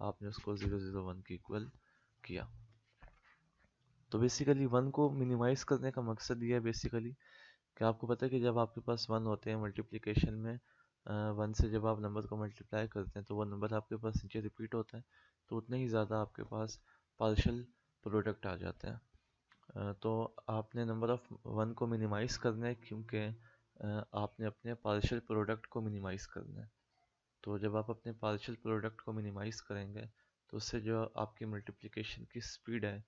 آپ نے اس کو 001 کی ایکول کیا. تو بیسیکلی 1 کو منیمائز کرنے کا مقصد یہ ہے بیسیکلی کہ آپ کو پتہ ہے کہ جب آپ کے پاس 1 ہوتے ہیں ملٹیپلیکیشن میں 1 سے جب آپ نمبر کو ملٹیپلائی کرتے ہیں تو وہ نمبر آپ کے پاس نیچے ریپیٹ ہوتا ہے تو اتنے ہی زیادہ آپ کے پاس پارشل پروڈکٹ آ جاتے ہیں. تو آپ نے نمبر آف 1 کو منیمائز کرنا ہے کیونکہ آپ نے اپنے پارشل پروڈکٹ کو منیمائز کرنا ہے. تو جب آپ اپنے پارشل پروڈکٹ کو منیمائز کریں گے تو اس سے جو آپ کی ملٹیپلیکیشن کی سپیڈ ہے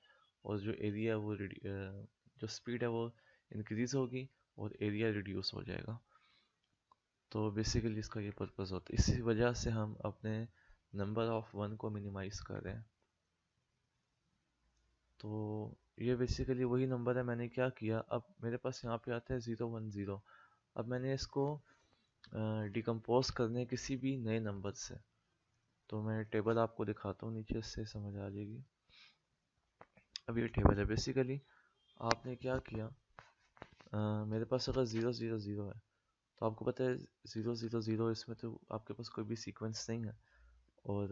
اور جو ایریا وہ جو سپیڈ ہے وہ انکریز ہوگی اور ایریا ریڈیوس ہو جائے گا. تو بیسیکلی اس کا یہ پرپز ہوتا ہے, اسی وجہ سے ہم اپنے نمبر آف 1 کو منیمائز کر رہے ہیں. تو یہ بیسیکلی وہی نمبر ہے. میں نے کیا کیا, اب میرے پاس یہاں پہ آتا ہے 010. اب میں نے اس کو ڈیکمپوز کرنے کسی بھی نئے نمبر سے, تو میں ٹیبل آپ کو دکھاتا ہوں نیچے, سے سمجھ آ جائے گی. اب یہ ٹیبل ہے. بیسیکلی آپ نے کیا کیا, میرے پاس اگر 000 ہے تو آپ کو پتہ ہے 000 اس میں تو آپ کے پاس کوئی بھی سیکوینس نہیں ہے, اور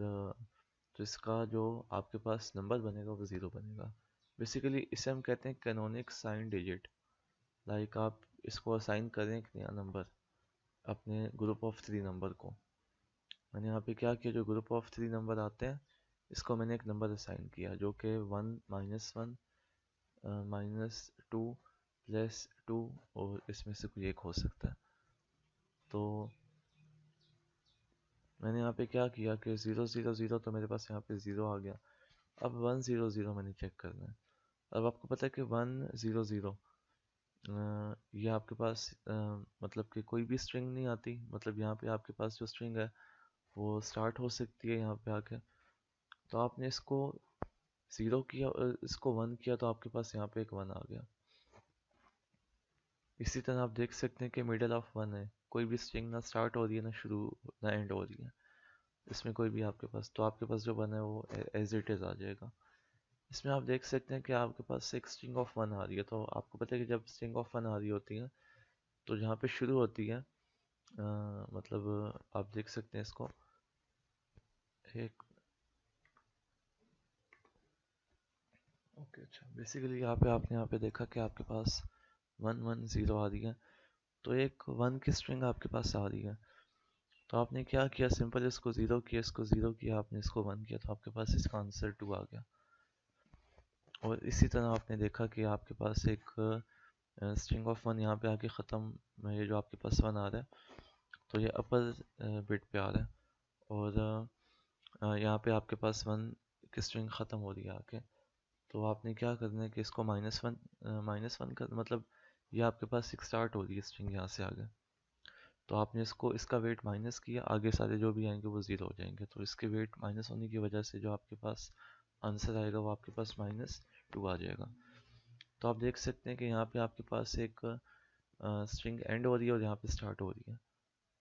تو اس کا جو آپ کے پاس نمبر بنے گا وہ 0 بنے گا. بیسیکلی اسے ہم کہتے ہیں کینونک سائن ڈیجٹ. لائک آپ اس کو اسائن کریں ایک نیا نمبر اپنے گروپ آف 3 نمبر کو. میں نے یہاں پہ کیا کیا, جو گروپ آف 3 نمبر آتے ہیں اس کو میں نے ایک نمبر اسائن کیا جو کہ 1 -1 -2 +2 اور اس میں سے کوئی ایک ہو سکتا ہے. تو میں نے یہاں پہ کیا کیا کہ 000 تو میرے پاس یہاں پہ 0 آ گیا. اب 100 میں نے چیک کرنا ہے. اب آپ کو پتہ ہے کہ 100 یہ آپ کے پاس مطلب کہ کوئی بھی اسٹرنگ نہیں آتی. مطلب یہاں پہ آپ کے پاس جو اسٹرنگ ہے وہ سٹارٹ ہو سکتی ہے یہاں پہ آ کے. تو آپ نے اس کو 0 کیا اور اس کو 1 کیا تو آپ کے پاس یہاں پہ ایک 1 آ گیا. اسی طرح آپ دیکھ سکتے ہیں کہ میڈل آف 1 ہے, کوئی بھی اسٹرنگ نہ سٹارٹ ہو رہی ہے نہ شروع نہ اینڈ ہو رہی ہے اس میں کوئی بھی آپ کے پاس. تو آپ کے پاس جو 1 ہے وہ ایز اٹ از آ جائے گا. اس میں آپ دیکھ سکتے ہیں کہ آپ کے پاس ایک اسٹرنگ آف 1 آ رہی ہے. تو آپ کو پتہ ہے کہ جب اسٹرنگ آف 1 آ رہی ہوتی ہے تو جہاں پہ شروع ہوتی ہے مطلب آپ دیکھ سکتے ہیں اس کو ایک اوکے. اچھا, بیسیکلی آپ نے یہاں پہ دیکھا کہ آپ کے پاس 110 آ رہی ہے, تو ایک 1 کی اسٹرنگ آپ کے پاس آ رہی ہے. تو آپ نے کیا کیا, سمپل اس کو 0 کیا, اس کو 0 کیا, آپ نے اس کو 1 کیا, تو آپ کے پاس اس کا آنسر 2 آ گیا. اور اسی طرح آپ نے دیکھا کہ آپ کے پاس ایک اسٹرنگ آف 1 یہاں پہ آ کے ختم, یہ جو آپ کے پاس 1 آ رہا ہے تو یہ اپر بٹ پہ آ رہا ہے, اور یہاں پہ آپ کے پاس 1 کی اسٹرنگ ختم ہو رہی ہے آ کے. تو آپ نے کیا کرنا ہے کہ اس کو -1 کا مطلب یہ آپ کے پاس ایک سٹارٹ ہو رہی ہے اسٹرنگ یہاں سے آگے. تو آپ نے اس کا ویٹ مائنس کیا, آگے سارے جو بھی آئیں گے وہ 0 ہو جائیں گے. تو اس کے ویٹ مائنس ہونے کی وجہ سے جو آپ کے پاس آنسر آئے گا وہ آپ کے پاس -2 آ جائے گا. تو آپ دیکھ سکتے ہیں کہ یہاں پہ آپ کے پاس ایک اسٹرنگ اینڈ ہو رہی ہے اور یہاں پہ سٹارٹ ہو رہی ہے.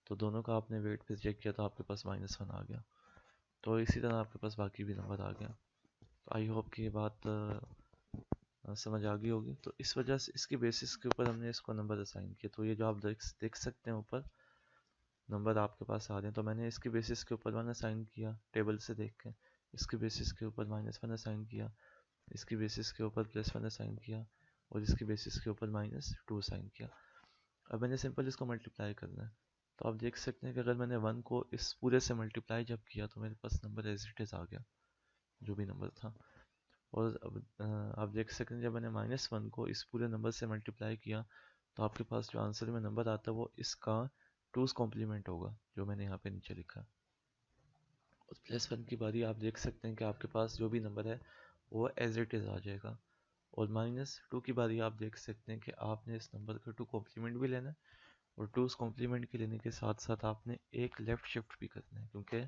تو دونوں کا آپ نے ویٹ پہ چیک کیا تو آپ کے پاس -1 آ گیا. تو اسی طرح آپ کے پاس باقی بھی نمبر آ گیا. تو آئی ہوپ کہ یہ بات سمجھ آ گئی ہوگی. تو اس وجہ سے اس کی بیسس کے اوپر ہم نے اس کو نمبر اسائن کیا. تو یہ جو آپ دیکھ سکتے ہیں اوپر نمبر آپ کے پاس آ رہے ہیں, تو میں نے اس کی بیسس کے اوپر 1 اسائن کیا ٹیبل سے دیکھ کے, اس کی بیسس کے اوپر -1 اسائن کیا, اس کی بیسس کے اوپر +1 اسائن کیا, اور اس کی بیسس کے اوپر -2 اسائن کیا. اب میں نے سمپل اس کو ملٹیپلائی کرنا ہے. تو آپ دیکھ سکتے ہیں کہ اگر میں نے 1 کو اس پورے سے ملٹیپلائی جب کیا تو میرے پاس نمبر ایز اٹ از آ گیا جو بھی نمبر تھا. اور اب آپ دیکھ سکتے ہیں جب میں نے -1 کو اس پورے نمبر سے ملٹیپلائی کیا تو آپ کے پاس جو آنسر میں نمبر آتا ہے وہ اس کا 2's کمپلیمنٹ ہوگا جو میں نے یہاں پہ نیچے لکھا. اور +1 کی باری آپ دیکھ سکتے ہیں کہ آپ کے پاس جو بھی نمبر ہے وہ ایز اٹ از آ جائے گا. اور -2 کی باری آپ دیکھ سکتے ہیں کہ آپ نے اس نمبر کا 2 کمپلیمنٹ بھی لینا ہے, اور 2's کمپلیمنٹ کے لینے کے ساتھ ساتھ آپ نے ایک لیفٹ شفٹ بھی کرنا ہے کیونکہ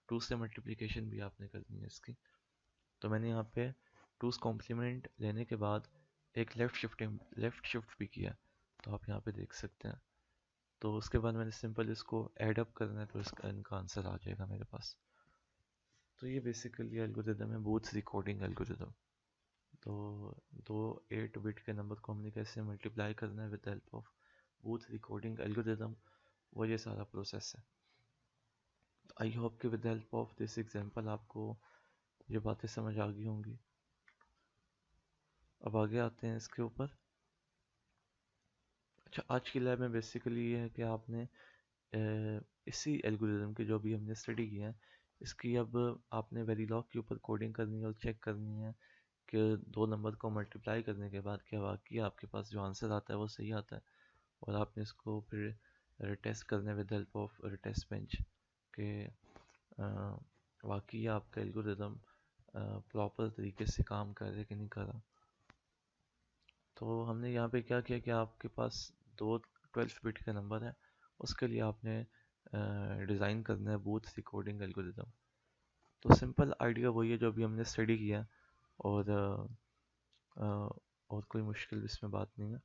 2 سے ملٹیپلیکیشن بھی آپ نے کرنی ہے اس کی. تو میں نے یہاں پہ 2's کمپلیمنٹ لینے کے بعد ایک لیفٹ شفٹ بھی کیا, تو آپ یہاں پہ دیکھ سکتے ہیں. تو اس کے بعد میں نے سمپل اس کو ایڈ اپ کرنا ہے تو اس کا ان کا آنسر آ جائے گا میرے پاس. تو یہ بیسیکلی الگوریدم ہے, بوتھ ریکارڈنگ الگوریدم. تو 8 بٹ کے نمبر کو ہم نے کیسے ملٹیپلائی کرنا ہے with help of both recording algorithm, وہ یہ سارا پروسیس ہے. آئی ہوپ کہ with help of this example آپ کو یہ باتیں سمجھ آ گئی ہوں گی. اب آگے آتے ہیں اس کے اوپر. اچھا آج کی لیب میں بیسیکلی یہ ہے کہ آپ نے اسی الگوریتم کی جو بھی ہم نے اسٹڈی کی ہے اس کی اب آپ نے ویریلاگ کے اوپر کوڈنگ کرنی ہے اور چیک کرنی ہے کہ دو نمبر کو ملٹیپلائی کرنے کے بعد کیا واقعی آپ کے پاس جو آنسر آتا ہے وہ صحیح آتا ہے. اور آپ نے اس کو پھر ٹیسٹ کرنا ہے with help of test bench کہ واقعی آپ کا الگوریتم پراپر طریقے سے کام کر رہے کہ نہیں کر رہا. تو ہم نے یہاں پہ کیا کیا کہ آپ کے پاس دو 12 بٹ کا نمبر ہے, اس کے لیے آپ نے ڈیزائن کرنا ہے بوتھ ریکارڈنگ الگوریتم. تو سمپل آئیڈیا وہی ہے جو ابھی ہم نے اسٹڈی کیا, اور کوئی مشکل اس میں بات نہیں ہے.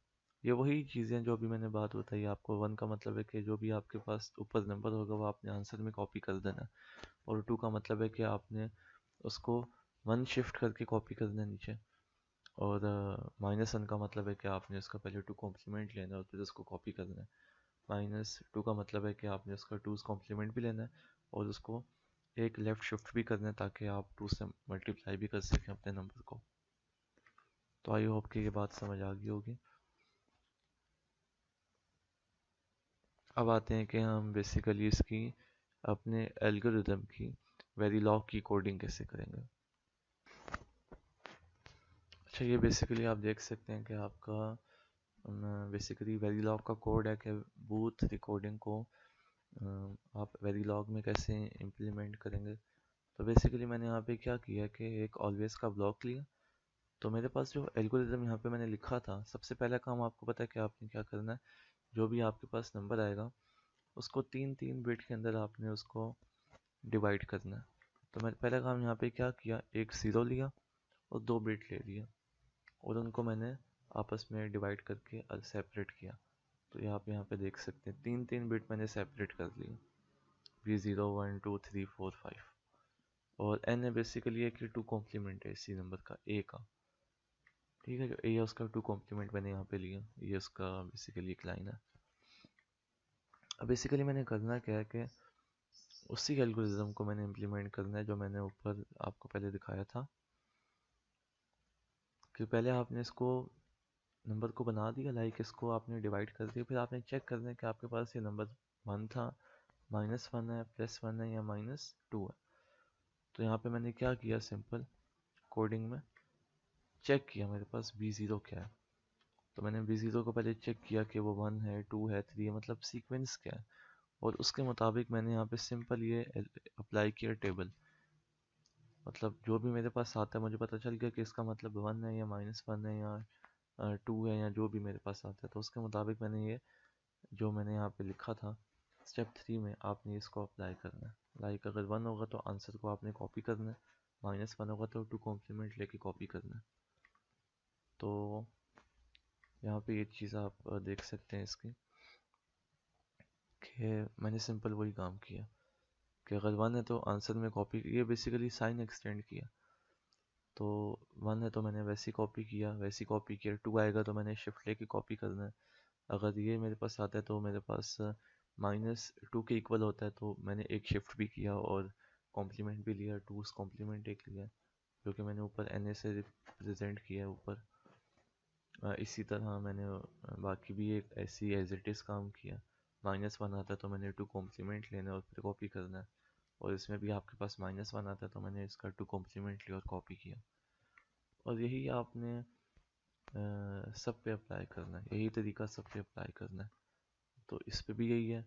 یہ وہی چیزیں جو ابھی میں نے بات بتائی آپ کو. 1 کا مطلب ہے کہ جو بھی آپ کے پاس اوپر نمبر ہوگا وہ آپ نے آنسر میں کاپی کر دینا, اور 2 کا مطلب ہے کہ آپ نے اس کو 1 شفٹ کر کے کاپی کر دینا نیچے, اور -1 کا مطلب ہے کہ آپ نے اس کا پہلے 2 کمپلیمنٹ لینا ہے اور پھر اس کو کاپی کرنا ہے. -2 کا مطلب ہے کہ آپ نے اس کا 2's کمپلیمنٹ بھی لینا ہے اور اس کو ایک لیفٹ شفٹ بھی کرنا ہے تاکہ آپ 2 سے ملٹیپلائی بھی کر سکیں اپنے نمبر کو. تو آئی ہوپ کہ یہ بات سمجھ آ گئی ہوگی. اب آتے ہیں کہ ہم بیسیکلی اس کی اپنے الگوریتم کی ویریلاگ کی کوڈنگ کیسے کریں گے. اچھا یہ بیسیکلی آپ دیکھ سکتے ہیں کہ آپ کا بیسیکلی ویریلاگ کا کوڈ ہے کہ بوتھ ریکارڈنگ کو آپ ویریلاگ میں کیسے امپلیمنٹ کریں گے. تو بیسیکلی میں نے یہاں پہ کیا کیا کہ ایک آلویز کا بلاک لیا. تو میرے پاس جو الگوریتم یہاں پہ میں نے لکھا تھا, سب سے پہلا کام آپ کو پتا ہے کہ آپ نے کیا کرنا ہے. جو بھی آپ کے پاس نمبر آئے گا اس کو 3 بٹ کے اندر آپ نے اس کو ڈیوائڈ کرنا ہے. تو میں نے پہلا کام یہاں پہ کیا کیا, ایک 0 لیا اور 2 بٹ لے لیا اور ان کو میں نے آپس میں ڈیوائڈ کر کے سیپریٹ کیا. تو آپ یہاں پہ دیکھ سکتے ہیں 3 بٹ میں نے سیپریٹ کر لی, B0 1 2 3 4 5. اور n ہے بیسیکلی ہے کہ 2 کمپلیمنٹ ہے اسی نمبر کا A کا, ٹھیک ہے. جو A ہے اس کا 2 کمپلیمنٹ میں نے یہاں پہ لیا, یہ اس کا بیسیکلی ایک لائن ہے. اب بیسیکلی میں نے کرنا کیا ہے کہ اسی الگوریتم کو میں نے امپلیمنٹ کرنا ہے جو میں نے اوپر آپ کو پہلے دکھایا تھا کہ پہلے آپ نے اس کو نمبر کو بنا دیا, لائک اس کو آپ نے ڈیوائڈ کر دیا. پھر آپ نے چیک کرنا ہے کہ آپ کے پاس یہ نمبر 1 تھا, -1 ہے, +1 ہے یا -2 ہے. تو یہاں پہ میں نے کیا کیا, سمپل کوڈنگ میں چیک کیا میرے پاس B0 کیا ہے. تو میں نے B0 کو پہلے چیک کیا کہ وہ 1 ہے 2 ہے 3 ہے, مطلب سیکوینس کیا ہے, اور اس کے مطابق میں نے یہاں پہ سمپل یہ اپلائی کیا ٹیبل. مطلب جو بھی میرے پاس آتا ہے مجھے پتہ چل گیا کہ اس کا مطلب 1 ہے یا -1 ہے یا 2 ہے یا جو بھی میرے پاس آتا ہے. تو اس کے مطابق میں نے یہ جو میں نے یہاں پہ لکھا تھا اسٹیپ 3 میں آپ نے اس کو اپلائی کرنا ہے. لائک اگر 1 ہوگا تو آنسر کو آپ نے کاپی کرنا ہے, -1 ہوگا تو 2 کمپلیمنٹ لے کے کاپی کرنا ہے. تو یہاں پہ یہ چیز آپ دیکھ سکتے ہیں اس کی کہ میں نے سمپل وہی کام کیا کہ اگر 1 ہے تو آنسر میں کاپی, یہ بیسیکلی سائن ایکسٹینڈ کیا. تو 1 ہے تو میں نے ویسی کاپی کیا 2 آئے گا تو میں نے شفٹ لے کے کاپی کرنا ہے. اگر یہ میرے پاس آتا ہے تو میرے پاس -2 کے ایکول ہوتا ہے تو میں نے ایک شفٹ بھی کیا اور کمپلیمنٹ بھی لیا, 2's کمپلیمنٹ ایک لیا جو کہ میں نے اوپر NA سے ریپرزینٹ کیا ہے اوپر. اسی طرح میں نے باقی بھی ایک ایسی ایز اٹ از کام کیا. -1 آتا ہے تو میں نے 2 کمپلیمنٹ لینا اور پھر کاپی کرنا ہے, اور اس میں بھی آپ کے پاس -1 آتا ہے تو میں نے اس کا 2 کمپلیمنٹ لیا اور کاپی کیا. اور یہی آپ نے سب پہ اپلائی کرنا ہے, یہی طریقہ سب پہ اپلائی کرنا ہے. تو اس پہ بھی یہی ہے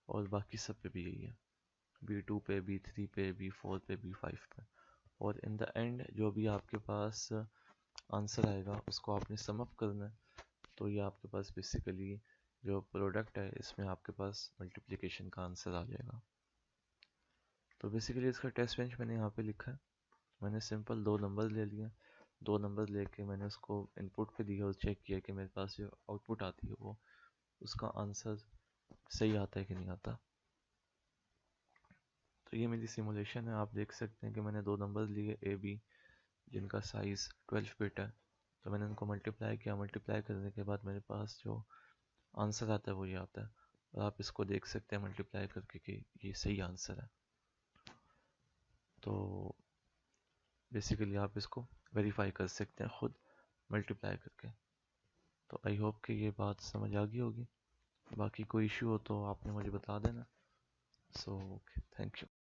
اور باقی سب پہ بھی یہی ہے, B2 پہ B3 پہ B4 پہ B5 پہ. اور ان دا اینڈ جو بھی آپ کے پاس آنسر آئے گا اس کو آپ نے سم اپ کرنا ہے. تو یہ آپ کے پاس بیسیکلی جو پروڈکٹ ہے اس میں آپ کے پاس ملٹیپلیکیشن کا آنسر آ جائے گا. تو بیسیکلی اس کا ٹیسٹ بینچ میں نے یہاں پہ لکھا ہے. میں نے سمپل 2 نمبر لے لیے, 2 نمبر لے کے میں نے اس کو ان پٹ پہ دیا اور چیک کیا کہ میرے پاس جو آؤٹ پٹ آتی ہے وہ اس کا آنسر صحیح آتا ہے کہ نہیں آتا. تو یہ میری سیمولیشن ہے. آپ دیکھ سکتے ہیں کہ میں نے 2 نمبر لیے AB جن کا سائز 12 بٹ ہے. تو میں نے ان کو ملٹیپلائی کیا, ملٹیپلائی کرنے کے بعد میرے پاس جو آنسر آتا ہے وہ یہ آتا ہے. اور آپ اس کو دیکھ سکتے ہیں ملٹیپلائی کر کے کہ یہ صحیح آنسر ہے. تو بیسیکلی آپ اس کو ویریفائی کر سکتے ہیں خود ملٹیپلائی کر کے. تو آئی ہوپ کہ یہ بات سمجھ آ گئی ہوگی. باقی کوئی ایشو ہو تو آپ نے مجھے بتا دینا. So thank you.